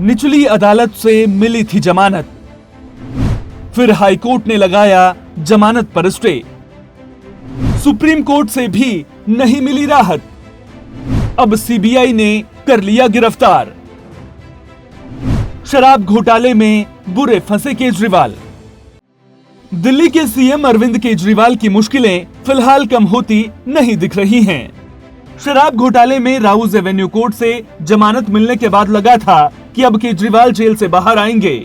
निचली अदालत से मिली थी जमानत, फिर हाईकोर्ट ने लगाया जमानत पर स्टे। सुप्रीम कोर्ट से भी नहीं मिली राहत, अब सीबीआई ने कर लिया गिरफ्तार। शराब घोटाले में बुरे फंसे केजरीवाल। दिल्ली के सीएम अरविंद केजरीवाल की मुश्किलें फिलहाल कम होती नहीं दिख रही हैं। शराब घोटाले में राउज एवेन्यू कोर्ट से जमानत मिलने के बाद लगा था कि अब केजरीवाल जेल से बाहर आएंगे,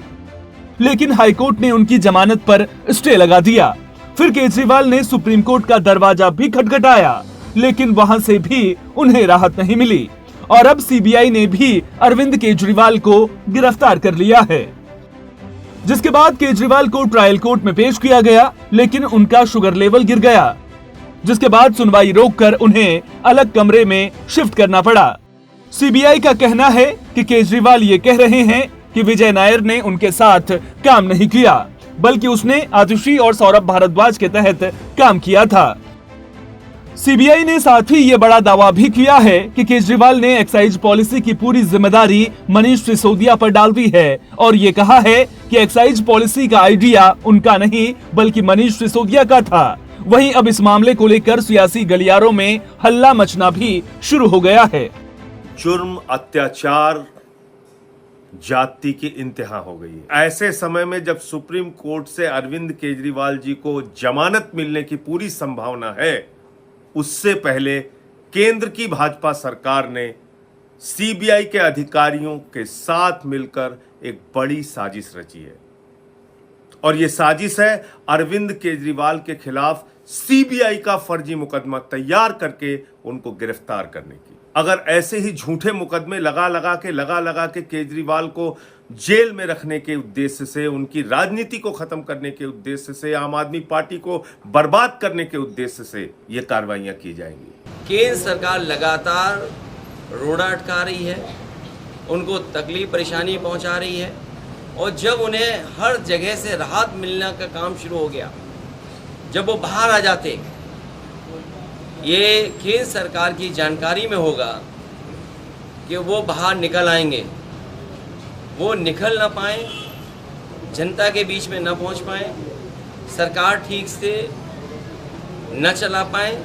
लेकिन हाईकोर्ट ने उनकी जमानत पर स्टे लगा दिया। फिर केजरीवाल ने सुप्रीम कोर्ट का दरवाजा भी खटखटाया, लेकिन वहां से भी उन्हें राहत नहीं मिली और अब सीबीआई ने भी अरविंद केजरीवाल को गिरफ्तार कर लिया है। जिसके बाद केजरीवाल को ट्रायल कोर्ट में पेश किया गया, लेकिन उनका शुगर लेवल गिर गया, जिसके बाद सुनवाई रोककर उन्हें अलग कमरे में शिफ्ट करना पड़ा। सीबीआई का कहना है कि केजरीवाल ये कह रहे हैं कि विजय नायर ने उनके साथ काम नहीं किया, बल्कि उसने आतिशी और सौरभ भारद्वाज के तहत काम किया था। सीबीआई ने साथ ही ये बड़ा दावा भी किया है कि केजरीवाल ने एक्साइज पॉलिसी की पूरी जिम्मेदारी मनीष सिसोदिया पर डाल दी है और ये कहा है कि एक्साइज पॉलिसी का आइडिया उनका नहीं बल्कि मनीष सिसोदिया का था। वहीं अब इस मामले को लेकर सियासी गलियारों में हल्ला मचना भी शुरू हो गया है। जुर्म, अत्याचार, जाति की इंतहा हो गई है। ऐसे समय में जब सुप्रीम कोर्ट से अरविंद केजरीवाल जी को जमानत मिलने की पूरी संभावना है, उससे पहले केंद्र की भाजपा सरकार ने सीबीआई के अधिकारियों के साथ मिलकर एक बड़ी साजिश रची है और यह साजिश है अरविंद केजरीवाल के खिलाफ सीबीआई का फर्जी मुकदमा तैयार करके उनको गिरफ्तार करने की। अगर ऐसे ही झूठे मुकदमे लगा लगा के केजरीवाल को जेल में रखने के उद्देश्य से, उनकी राजनीति को खत्म करने के उद्देश्य से, आम आदमी पार्टी को बर्बाद करने के उद्देश्य से ये कार्रवाइयां की जाएंगी। केंद्र सरकार लगातार रोड़ा अटका रही है, उनको तकलीफ परेशानी पहुंचा रही है और जब उन्हें हर जगह से राहत मिलने का काम शुरू हो गया, जब वो बाहर आ जाते, ये केंद्र सरकार की जानकारी में होगा कि वो बाहर निकल आएंगे, वो निकल ना पाए, जनता के बीच में न पहुंच पाए, सरकार ठीक से न चला पाए,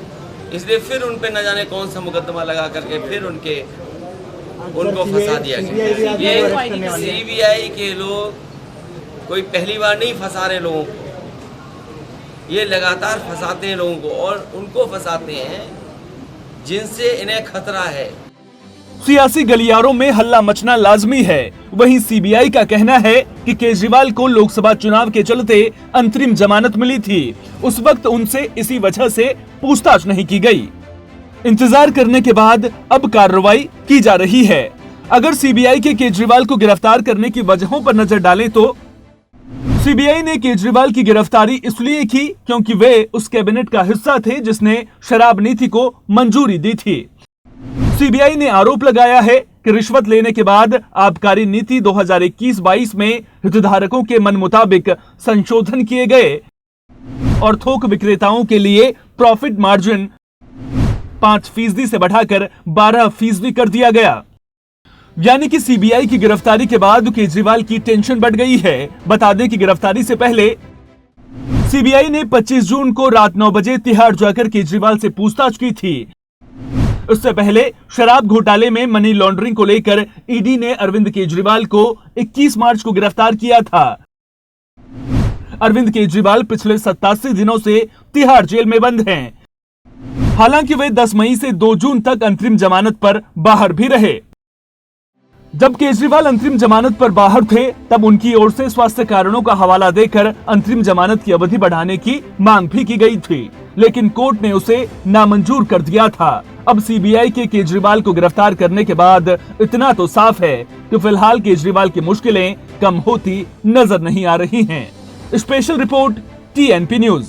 इसलिए फिर उन पे न जाने कौन सा मुकदमा लगा करके फिर उनको फंसा दिया गया। ये सीबीआई के लोग कोई पहली बार नहीं फंसा रहे लोगों को, ये लगातार फंसाते हैं लोगों को और उनको फंसाते हैं जिनसे इन्हें खतरा है। सियासी गलियारों में हल्ला मचना लाजमी है। वहीं सीबीआई का कहना है कि केजरीवाल को लोकसभा चुनाव के चलते अंतरिम जमानत मिली थी, उस वक्त उनसे इसी वजह से पूछताछ नहीं की गई। इंतजार करने के बाद अब कार्रवाई की जा रही है। अगर सीबीआई के केजरीवाल को गिरफ्तार करने की वजहों पर नजर डालें तो सीबीआई ने केजरीवाल की गिरफ्तारी इसलिए की क्योंकि वे उस कैबिनेट का हिस्सा थे जिसने शराब नीति को मंजूरी दी थी। सीबीआई ने आरोप लगाया है कि रिश्वत लेने के बाद आबकारी नीति 2021-22 में हितधारकों के मन मुताबिक संशोधन किए गए और थोक विक्रेताओं के लिए प्रॉफिट मार्जिन 5% से बढ़ाकर 12% कर दिया गया। यानी कि सीबीआई की गिरफ्तारी के बाद केजरीवाल की टेंशन बढ़ गई है। बता दें कि गिरफ्तारी से पहले सीबीआई ने 25 जून को रात 9 बजे तिहाड़ जाकर केजरीवाल से पूछताछ की थी। उससे पहले शराब घोटाले में मनी लॉन्ड्रिंग को लेकर ईडी ने अरविंद केजरीवाल को 21 मार्च को गिरफ्तार किया था। अरविंद केजरीवाल पिछले 87 दिनों से तिहाड़ जेल में बंद हैं। हालांकि वे 10 मई से 2 जून तक अंतरिम जमानत पर बाहर भी रहे। जब केजरीवाल अंतरिम जमानत पर बाहर थे तब उनकी ओर से स्वास्थ्य कारणों का हवाला देकर अंतरिम जमानत की अवधि बढ़ाने की मांग भी की गई थी, लेकिन कोर्ट ने उसे नामंजूर कर दिया था। अब सीबीआई के केजरीवाल को गिरफ्तार करने के बाद इतना तो साफ है कि फिलहाल केजरीवाल की मुश्किलें कम होती नजर नहीं आ रही हैं। Special report TNP news.